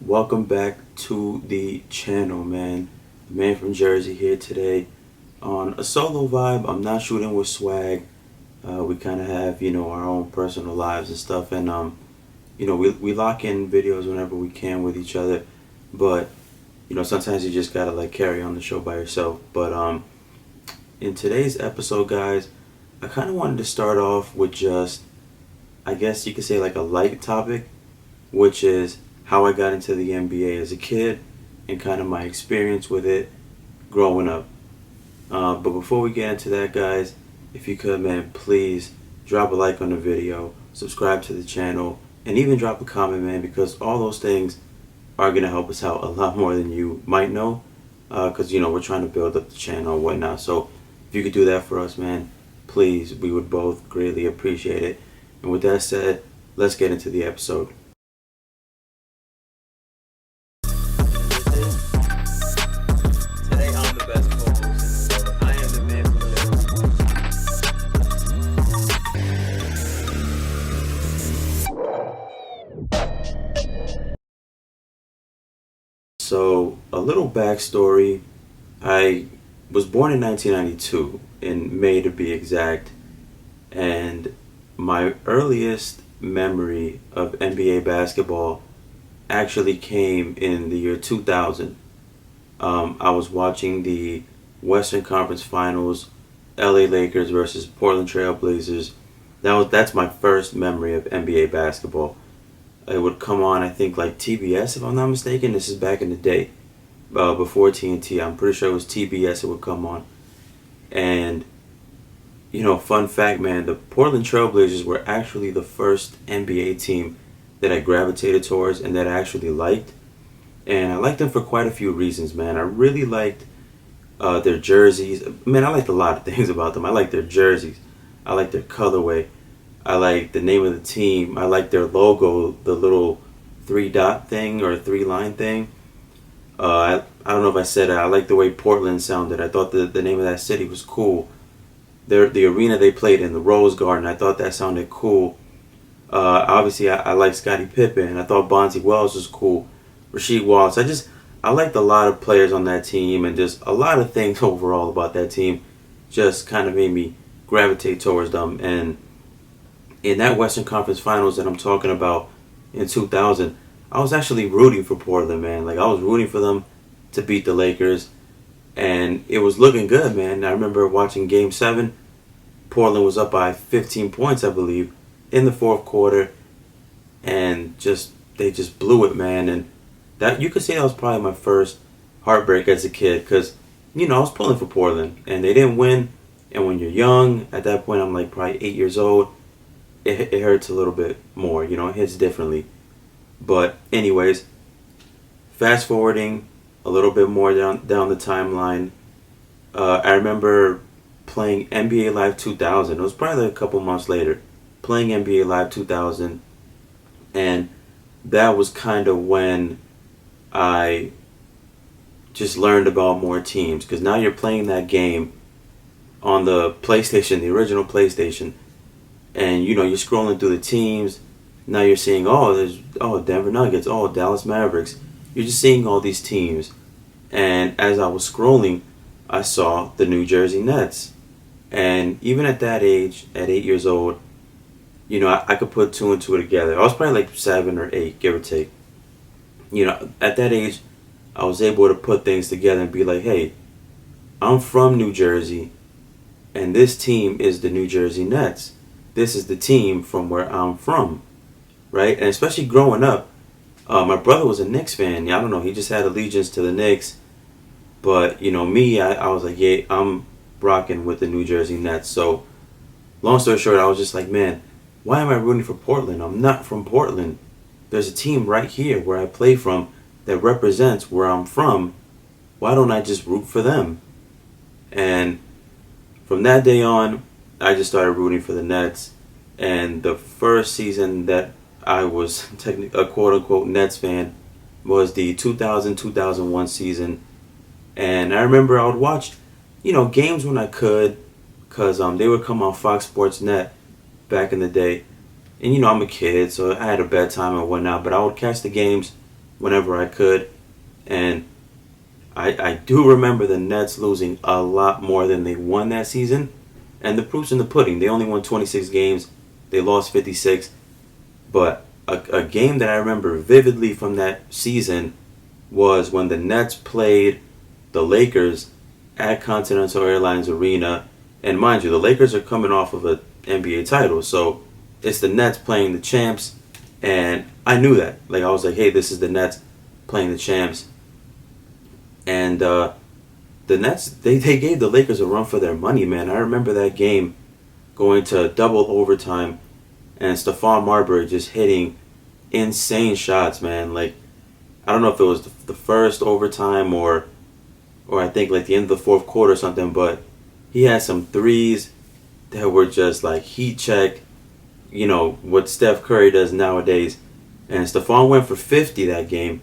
welcome back to the channel, man. The man from Jersey here today on a solo vibe. I'm not shooting with swag. We kind of have, our own personal lives and stuff, and we lock in videos whenever we can with each other. But sometimes you just gotta like carry on the show by yourself. But in today's episode, guys, I kind of wanted to start off with just, I guess you could say, like a light topic, which is how I got into the NBA as a kid and kind of my experience with it growing up. But before we get into that, guys, if you could, man, please drop a like on the video, subscribe to the channel, and even drop a comment, man, because all those things are going to help us out a lot more than you might know, because, we're trying to build up the channel and whatnot. So if you could do that for us, man, please, we would both greatly appreciate it. And with that said, let's get into the episode. So, a little backstory. I was born in 1992, in May to be exact, and my earliest memory of NBA basketball actually came in the year 2000. I was watching the Western Conference Finals, LA Lakers versus Portland Trail Blazers. That's my first memory of NBA basketball. It would come on, I think, like TBS, if I'm not mistaken. This is back in the day, before TNT. I'm pretty sure it was TBS it would come on. And, fun fact, man, the Portland Trail Blazers were actually the first NBA team that I gravitated towards and that I actually liked. And I liked them for quite a few reasons, man. I really liked their jerseys. Man, I liked a lot of things about them. I liked their jerseys. I liked their colorway. I like the name of the team. I like their logo, the little 3-dot thing or 3-line thing. I don't know if I said it. I like the way Portland sounded. I thought the name of that city was cool. The arena they played in, the Rose Garden, I thought that sounded cool. Obviously, I like Scottie Pippen. I thought Bonzi Wells was cool. Rasheed Wallace. I liked a lot of players on that team, and just a lot of things overall about that team just kind of made me gravitate towards them. And in that Western Conference Finals that I'm talking about in 2000, I was actually rooting for Portland, man. Like, I was rooting for them to beat the Lakers, and it was looking good, man. I remember watching Game 7. Portland was up by 15 points, I believe, in the fourth quarter, and they just blew it, man. And that, you could say, that was probably my first heartbreak as a kid, because, I was pulling for Portland, and they didn't win. And when you're young, at that point, I'm like probably 8 years old, it hurts a little bit more, it hits differently. But anyways, fast forwarding a little bit more down the timeline, I remember playing NBA Live 2000. It was probably like a couple months later, playing NBA Live 2000, and that was kind of when I just learned about more teams, because now you're playing that game on the PlayStation, the original PlayStation, and you're scrolling through the teams. Now you're seeing, there's Denver Nuggets, Dallas Mavericks. You're just seeing all these teams. And as I was scrolling, I saw the New Jersey Nets. And even at that age, at 8 years old, I could put two and two together. I was probably like 7 or 8, give or take. At that age, I was able to put things together and be like, hey, I'm from New Jersey, and this team is the New Jersey Nets. This is the team from where I'm from, right? And especially growing up, my brother was a Knicks fan. I don't know, he just had allegiance to the Knicks. But, me, I was like, yeah, I'm rocking with the New Jersey Nets. So, long story short, I was just like, man, why am I rooting for Portland? I'm not from Portland. There's a team right here where I play from that represents where I'm from. Why don't I just root for them? And from that day on, I just started rooting for the Nets. And the first season that I was technically a quote-unquote Nets fan was the 2000-2001 season. And I remember I would watch, games when I could, because they would come on Fox Sports Net back in the day. And I'm a kid, so I had a bedtime and whatnot, but I would catch the games whenever I could. And I do remember the Nets losing a lot more than they won that season. And the proof's in the pudding. They only won 26 games. They lost 56. But a game that I remember vividly from that season was when the Nets played the Lakers at Continental Airlines Arena. And mind you, the Lakers are coming off of an NBA title. So it's the Nets playing the champs. And I knew that. Like, I was like, hey, this is the Nets playing the champs. And the Nets, they gave the Lakers a run for their money, man. I remember that game going to double overtime and Stephon Marbury just hitting insane shots, man. Like, I don't know if it was the first overtime or I think like the end of the fourth quarter or something, but he had some threes that were just like heat check, you know, what Steph Curry does nowadays. And Stephon went for 50 that game.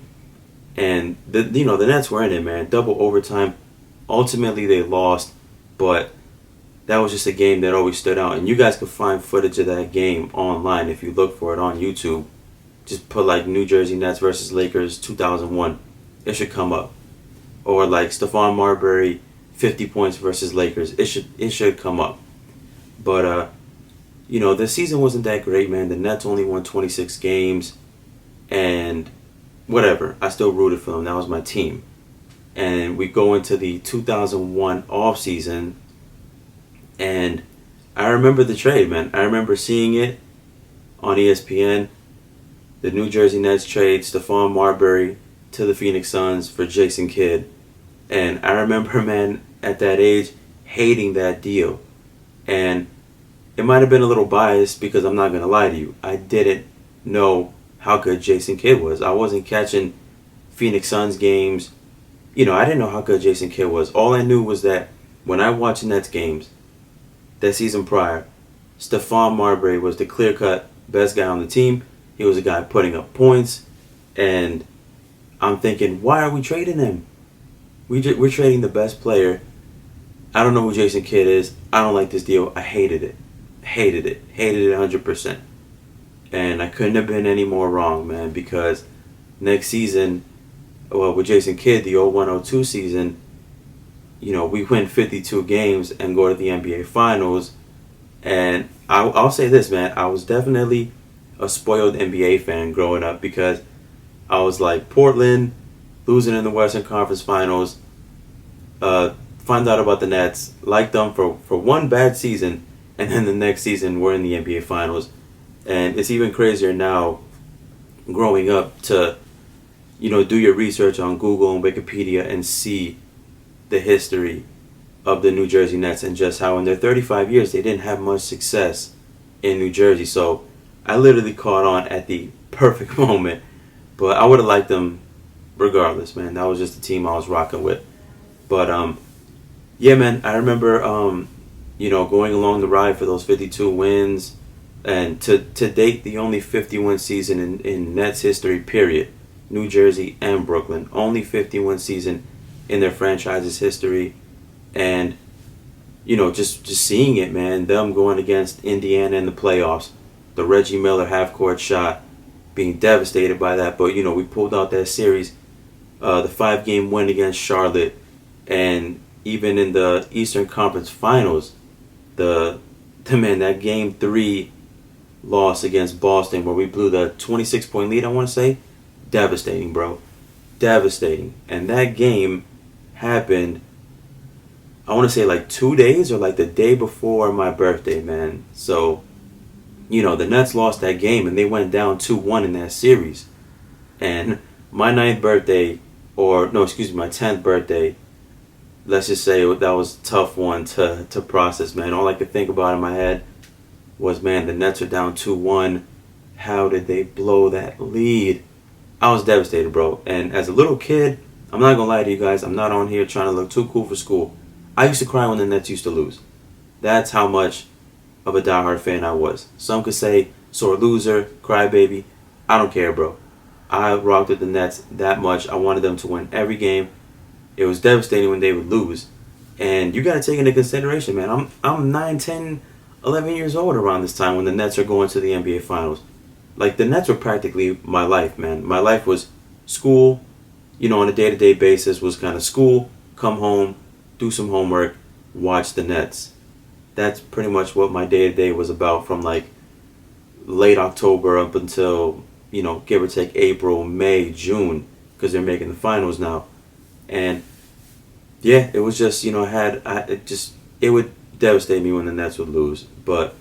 And, the Nets were in it, man. Double overtime. Ultimately, they lost, but that was just a game that always stood out. And you guys could find footage of that game online if you look for it on YouTube. Just put like New Jersey Nets versus Lakers 2001. It should come up. Or like Stephon Marbury 50 points versus Lakers. It should come up. But the season wasn't that great, man. The Nets only won 26 games, and whatever. I still rooted for them. That was my team. And we go into the 2001 offseason, and I remember the trade, man. I remember seeing it on ESPN. The New Jersey Nets trade Stephon Marbury to the Phoenix Suns for Jason Kidd. And I remember, man, at that age, hating that deal. And it might have been a little biased because I'm not going to lie to you. I didn't know how good Jason Kidd was. I wasn't catching Phoenix Suns games. I didn't know how good Jason Kidd was. All I knew was that when I watched Nets games that season prior, Stephon Marbury was the clear-cut best guy on the team. He was a guy putting up points. And I'm thinking, why are we trading him? We're trading the best player. I don't know who Jason Kidd is. I don't like this deal. I hated it. Hated it 100%. And I couldn't have been any more wrong, man, because next season, with Jason Kidd, the 01-02 season, we win 52 games and go to the NBA Finals. And I'll say this, man, I was definitely a spoiled NBA fan growing up because I was like Portland, losing in the Western Conference Finals, find out about the Nets, liked them for one bad season, and then the next season we're in the NBA Finals. And it's even crazier now growing up to, do your research on Google and Wikipedia and see the history of the New Jersey Nets and just how in their 35 years they didn't have much success in New Jersey. So I literally caught on at the perfect moment. But I would have liked them regardless, man. That was just the team I was rocking with. But, yeah, man, I remember, going along the ride for those 52 wins. And to date, the only 50-win season in Nets history, period. New Jersey and Brooklyn. Only 50-win season in their franchise's history. And, just seeing it, man. Them going against Indiana in the playoffs. The Reggie Miller half-court shot. Being devastated by that. But, we pulled out that series. The 5-game win against Charlotte. And even in the Eastern Conference Finals, that Game 3 loss against Boston where we blew the 26-point lead, I want to say. Devastating, bro. Devastating. And that game happened, I want to say like 2 days or like the day before my birthday, man. So, the Nets lost that game and they went down 2-1 in that series. And my 9th birthday, my 10th birthday, let's just say that was a tough one to process, man. All I could think about in my head was, man, the Nets are down 2-1. How did they blow that lead? I was devastated, bro. And as a little kid, I'm not going to lie to you guys, I'm not on here trying to look too cool for school. I used to cry when the Nets used to lose. That's how much of a diehard fan I was. Some could say, sore loser, crybaby. I don't care, bro. I rocked with the Nets that much. I wanted them to win every game. It was devastating when they would lose. And you got to take into consideration, man, I'm 9, 10, 11 years old around this time when the Nets are going to the NBA Finals. Like, the Nets were practically my life, man. My life was school, on a day-to-day basis was kind of school, come home, do some homework, watch the Nets. That's pretty much what my day-to-day was about from like late October up until, give or take April, May, June, because they're making the finals now. And yeah, it was just, it would devastate me when the Nets would lose. But,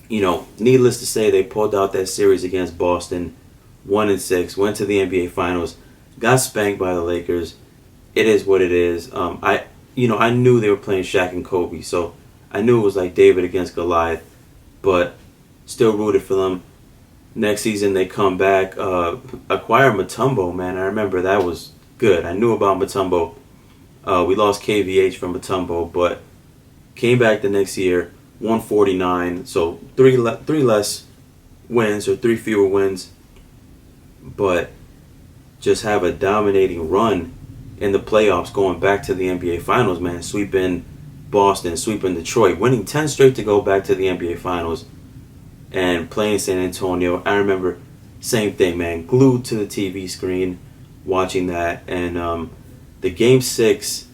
needless to say, they pulled out that series against Boston, 1-6, went to the NBA Finals, got spanked by the Lakers. It is what it is. I knew they were playing Shaq and Kobe, so I knew it was like David against Goliath, but still rooted for them. Next season they come back, acquire Mutombo, man. I remember that was good. I knew about Mutombo. We lost KVH from Mutombo, but came back the next year, 149, so three less wins or three fewer wins, but just have a dominating run in the playoffs, going back to the NBA Finals, man. Sweeping Boston, sweeping Detroit, winning 10 straight to go back to the NBA Finals, and playing San Antonio. I remember, same thing, man, glued to the TV screen, watching that. And the Game 6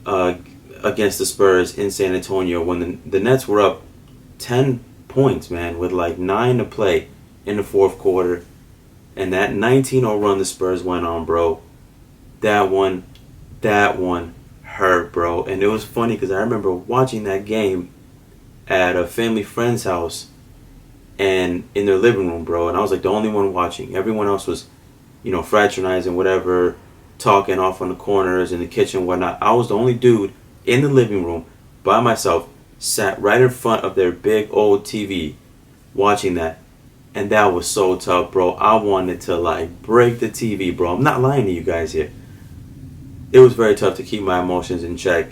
against the Spurs in San Antonio, when the Nets were up 10 points, man, with like 9 to play in the fourth quarter, and that 19-0 run the Spurs went on, bro. That one hurt, bro. And it was funny because I remember watching that game at a family friend's house and in their living room, bro. And I was like the only one watching. Everyone else was, fraternizing, whatever, talking off on the corners in the kitchen, whatnot. I was the only dude in the living room by myself, sat right in front of their big old TV watching that. And that was so tough, bro. I wanted to like break the TV, bro. I'm not lying to you guys here. It was very tough to keep my emotions in check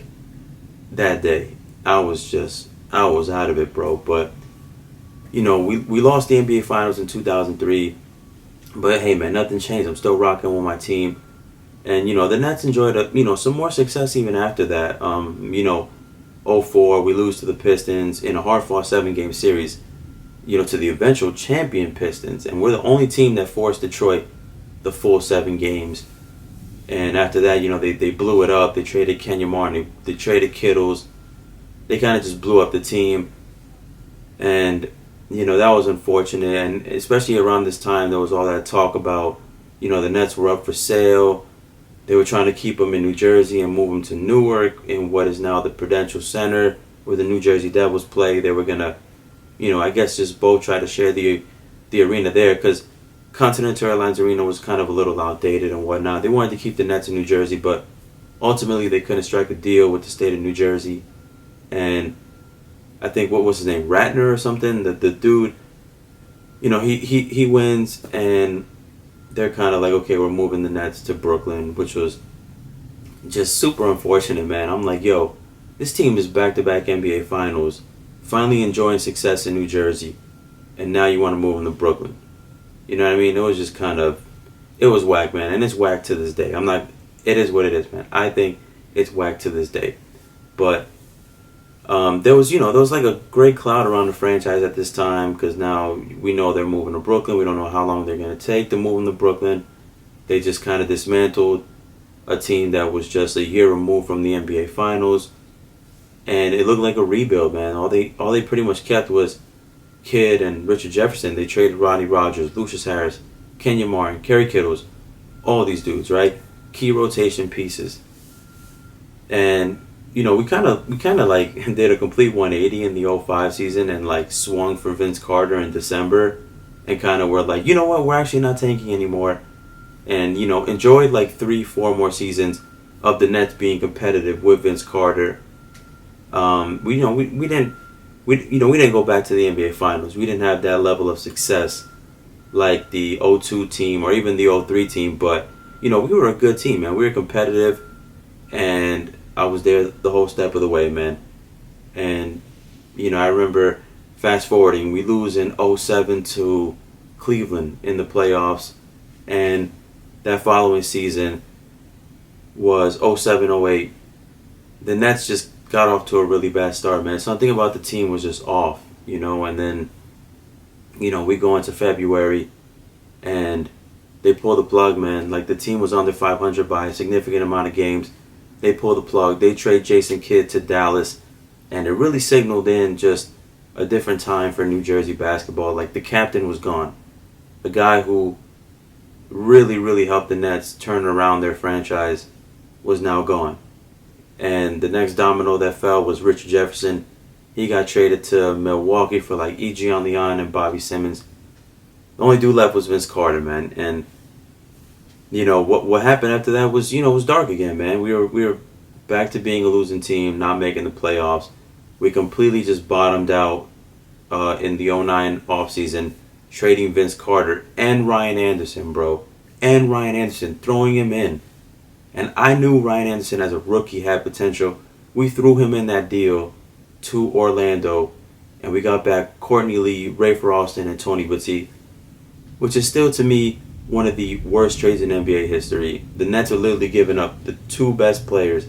that day. I was out of it, bro. But, we lost the NBA Finals in 2003. But, hey, man, nothing changed. I'm still rocking with my team. And, the Nets enjoyed, some more success even after that. 04, we lose to the Pistons in a hard-fought 7-game series, to the eventual champion Pistons. And we're the only team that forced Detroit the full 7 games. And after that, they blew it up. They traded Kenya Martin. They traded Kittles. They kind of just blew up the team. And, that was unfortunate. And especially around this time, there was all that talk about, the Nets were up for sale. They were trying to keep them in New Jersey and move them to Newark in what is now the Prudential Center, where the New Jersey Devils play. They were going to, I guess just both try to share the arena there, because Continental Airlines Arena was kind of a little outdated and whatnot. They wanted to keep the Nets in New Jersey, but ultimately they couldn't strike a deal with the state of New Jersey. And I think, what was his name, Ratner or something, the dude, he wins, and they're kind of like, okay, we're moving the Nets to Brooklyn, which was just super unfortunate, man. I'm like, yo, this team is back-to-back NBA Finals, finally enjoying success in New Jersey, and now you want to move them to Brooklyn. You know what I mean? It was just it was whack, man. And it's whack to this day. It is what it is, man. I think it's whack to this day. But there was like a great cloud around the franchise at this time, because now we know they're moving to Brooklyn. We don't know how long they're going to take to move them to Brooklyn. They just kind of dismantled a team that was just a year removed from the NBA Finals. And it looked like a rebuild, man. All they pretty much kept was Kidd and Richard Jefferson. They traded Rodney Rogers, Lucius Harris, Kenya Martin, Kerry Kittles, all these dudes, right? Key rotation pieces. And we kind of like did a complete 180 in the 05 season and like swung for Vince Carter in December, and kind of were like, you know what, we're actually not tanking anymore, and enjoyed like 3-4 more seasons of the Nets being competitive with Vince Carter. We didn't go back to the NBA Finals. We didn't have that level of success like the 02 team or even the 03 team, but we were a good team, man. We were competitive, and I was there the whole step of the way, man. And I remember fast forwarding, we lose in 07 to Cleveland in the playoffs, and that following season was 07-08. The Nets just got off to a really bad start, man. Something about the team was just off, and then, we go into February, and they pulled the plug, man. Like, the team was under 500 by a significant amount of games. They pulled the plug. They trade Jason Kidd to Dallas, and it really signaled in just a different time for New Jersey basketball. Like, the captain was gone. The guy who really, really helped the Nets turn around their franchise was now gone. And the next domino that fell was Rich Jefferson. He got traded to Milwaukee for like E.G. Leon and Bobby Simmons. The only dude left was Vince Carter, man. And what happened after that was was dark again, man. We were back to being a losing team, not making the playoffs. We completely just bottomed out in the '09 offseason, trading Vince Carter and Ryan Anderson, bro. And Ryan Anderson, throwing him in. And I knew Ryan Anderson as a rookie had potential. We threw him in that deal to Orlando, and we got back Courtney Lee, Rafer Alston, and Tony Buttie, which is still, to me, one of the worst trades in NBA history. The Nets are literally giving up the two best players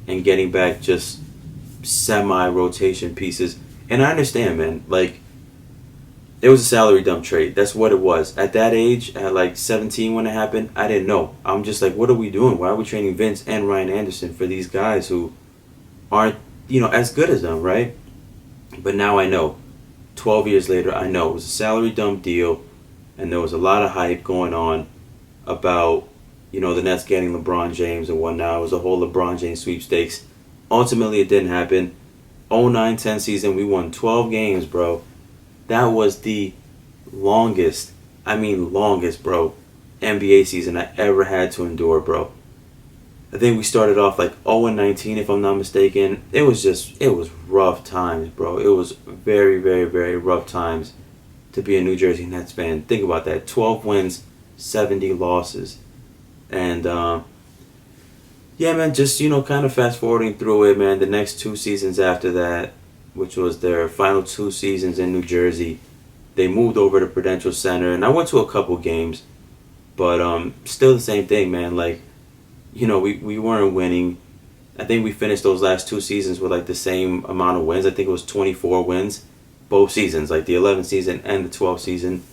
and getting back just semi-rotation pieces. And I understand, man. Like, it was a salary dump trade. That's what it was. At that age, at like 17 when it happened, I didn't know. I'm just like, what are we doing? Why are we trading Vince and Ryan Anderson for these guys who aren't, as good as them, right? But now I know. 12 years later, I know. It was a salary dump deal, and there was a lot of hype going on about, the Nets getting LeBron James and whatnot. It was a whole LeBron James sweepstakes. Ultimately, it didn't happen. 09-10 season, we won 12 games, bro. That was the longest, bro, NBA season I ever had to endure, bro. I think we started off like 0-19, if I'm not mistaken. It was rough times, bro. It was very, very, very rough times to be a New Jersey Nets fan. Think about that. 12 wins, 70 losses. And, yeah, man, just, kind of fast forwarding through it, man. The next 2 seasons after that, which was their final 2 seasons in New Jersey, they moved over to Prudential Center. And I went to a couple games, but still the same thing, man. Like, we weren't winning. I think we finished those last 2 seasons with like the same amount of wins. I think it was 24 wins both seasons, like the 11th season and the 12th season.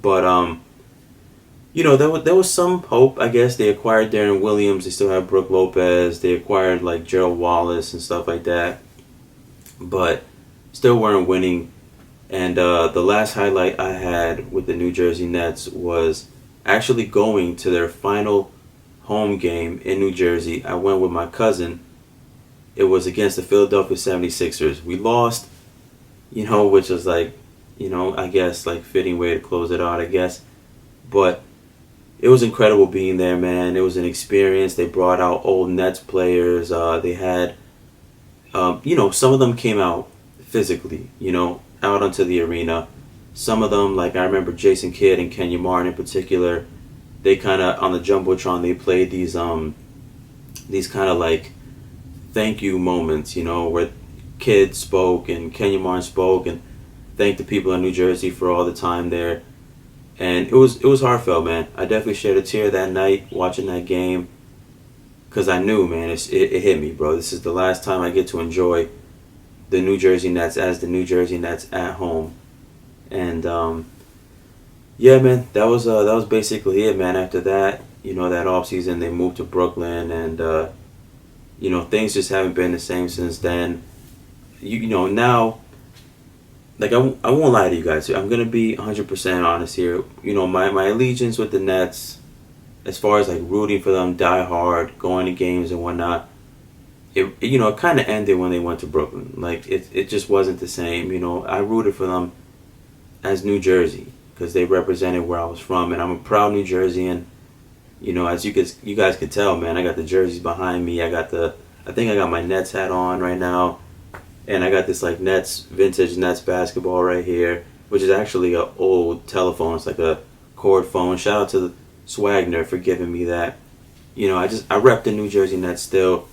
But there was some hope, I guess. They acquired Darren Williams. They still have Brooke Lopez. They acquired like Gerald Wallace and stuff like that. But still weren't winning. And the last highlight I had with the New Jersey Nets was actually going to their final home game in New Jersey. I went with my cousin. It was against the Philadelphia 76ers. We lost, which was like, I guess like fitting way to close it out, I guess. But it was incredible being there, man. It was an experience. They brought out old Nets players. They had, some of them came out physically, out onto the arena. Some of them, like I remember Jason Kidd and Kenya Martin in particular, they kind of, on the Jumbotron, they played these kind of like thank you moments, where Kidd spoke and Kenya Martin spoke and thanked the people in New Jersey for all the time there. And it was heartfelt, man. I definitely shed a tear that night watching that game, because I knew, man, it hit me, bro. This is the last time I get to enjoy the New Jersey Nets as the New Jersey Nets at home. And yeah, man, that was basically it, man. After that, that offseason, they moved to Brooklyn, and things just haven't been the same since then. Now, like, I won't lie to you guys. I'm going to be 100% honest here. My allegiance with the Nets, as far as, like, rooting for them, die hard, going to games and whatnot, it kind of ended when they went to Brooklyn. Like, it just wasn't the same. I rooted for them as New Jersey because they represented where I was from, and I'm a proud New Jerseyan. As you guys could tell, man, I got the jerseys behind me. I think I got my Nets hat on right now. And I got this like vintage Nets basketball right here, which is actually an old telephone. It's like a cord phone. Shout out to Swagner for giving me that. I rep the New Jersey Nets still.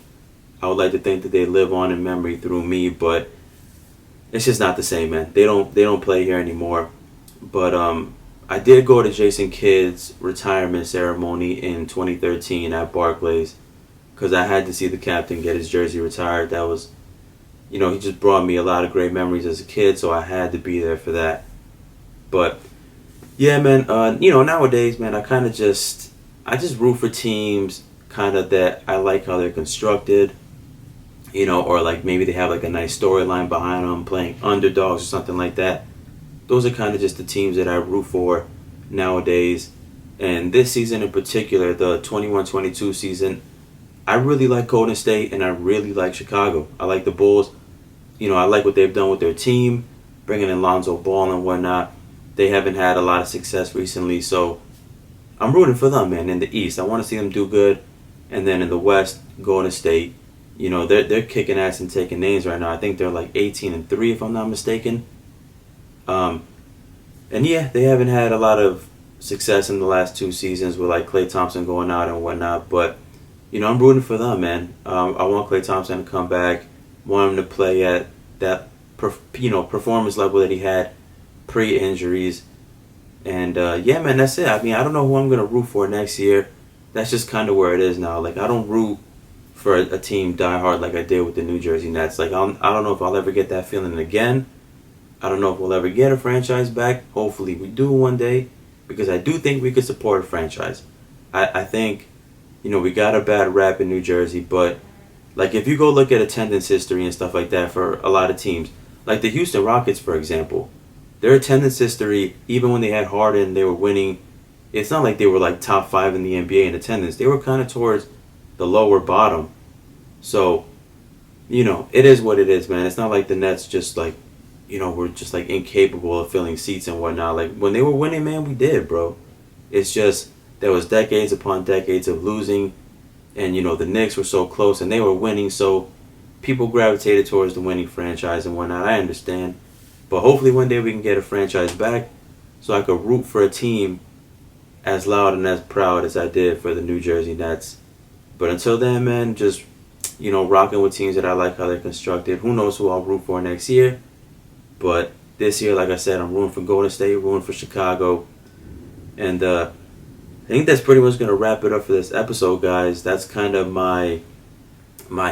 I would like to think that they live on in memory through me, but it's just not the same, man. They don't play here anymore. But I did go to Jason Kidd's retirement ceremony in 2013 at Barclays because I had to see the captain get his jersey retired. That was, he just brought me a lot of great memories as a kid, so I had to be there for that. But Yeah, man. Nowadays, man, I just root for teams kind of that I like how they're constructed. Or like maybe they have like a nice storyline behind them, playing underdogs or something like that. Those are kind of just the teams that I root for nowadays. And this season in particular, the 21-22 season, I really like Golden State and I really like Chicago. I like the Bulls. I like what they've done with their team, bringing in Lonzo Ball and whatnot. They haven't had a lot of success recently, so I'm rooting for them, man. In the East, I want to see them do good, and then in the West, Golden State. They're kicking ass and taking names right now. I think they're like 18-3, if I'm not mistaken. Um, and yeah, they haven't had a lot of success in the last two seasons with like Klay Thompson going out and whatnot. But I'm rooting for them, man. I want Klay Thompson to come back. Want him to play at that performance level that he had pre-injuries. And yeah, man, that's it. I mean, I don't know who I'm gonna root for next year. That's just kind of where it is now. Like, I don't root for a team die hard like I did with the New Jersey Nets. Like, I don't know if I'll ever get that feeling again. I don't know if we'll ever get a franchise back. Hopefully we do one day, because I do think we could support a franchise. I think, we got a bad rap in New Jersey, but like if you go look at attendance history and stuff like that for a lot of teams, like the Houston Rockets, for example, their attendance history, even when they had Harden, they were winning. It's not like they were like top 5 in the NBA in attendance. They were kind of towards the lower bottom. So, it is what it is, man. It's not like the Nets just like, were just like incapable of filling seats and whatnot. Like when they were winning, man, we did, bro. It's just there was decades upon decades of losing, and the Knicks were so close and they were winning, so people gravitated towards the winning franchise and whatnot. I understand, but hopefully one day we can get a franchise back, so I could root for a team as loud and as proud as I did for the New Jersey Nets. But until then, man, just rocking with teams that I like how they're constructed. Who knows who I'll root for next year? But this year, like I said, I'm rooting for Golden State, rooting for Chicago. And I think that's pretty much going to wrap it up for this episode, guys. That's kind of my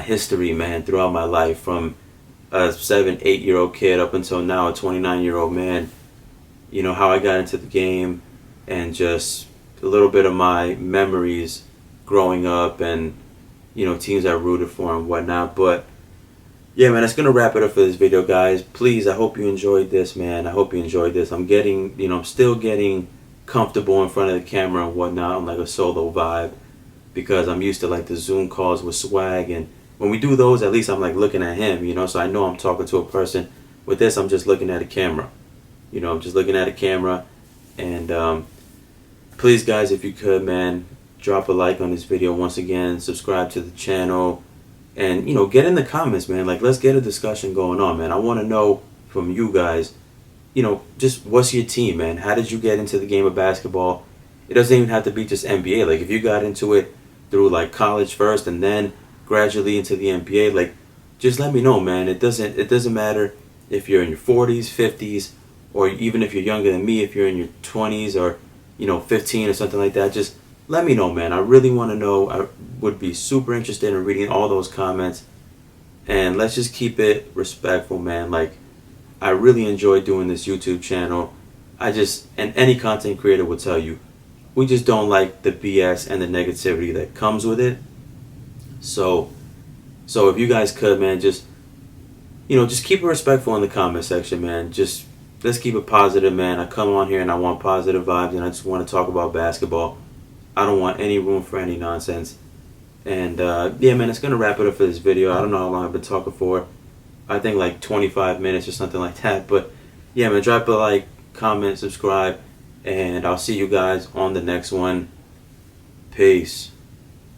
history, man, throughout my life, from a 7-8-year-old kid up until now a 29-year-old man. How I got into the game, and just a little bit of my memories growing up, and teams I rooted for and whatnot. But yeah, man, that's gonna wrap it up for this video, guys. Please, I hope you enjoyed this, man. I hope you enjoyed this. I'm still getting comfortable in front of the camera and whatnot on like a solo vibe, because I'm used to like the Zoom calls with Swag, and when we do those, at least I'm like looking at him, so I know I'm talking to a person. With this, I'm just looking at a camera. I'm just looking at a camera. And please, guys, if you could, man, drop a like on this video. Once again, subscribe to the channel, and get in the comments, man. Like, let's get a discussion going on, man. I want to know from you guys, just what's your team, man? How did you get into the game of basketball? It doesn't even have to be just NBA. Like, if you got into it through like college first and then gradually into the NBA, like, just let me know, man. It doesn't matter if you're in your 40s, 50s, or even if you're younger than me, if you're in your 20s or 15 or something like that. Just let me know, man. I really want to know. I would be super interested in reading all those comments. And let's just keep it respectful, man. Like, I really enjoy doing this YouTube channel. And any content creator will tell you, we just don't like the BS and the negativity that comes with it. So if you guys could, man, just keep it respectful in the comment section, man. Just let's keep it positive, man. I come on here and I want positive vibes, and I just want to talk about basketball. I don't want any room for any nonsense. And yeah, man, it's gonna wrap it up for this video. I don't know how long I've been talking for. I think like 25 minutes or something like that. But yeah, man, drop a like, comment, subscribe, and I'll see you guys on the next one. Peace.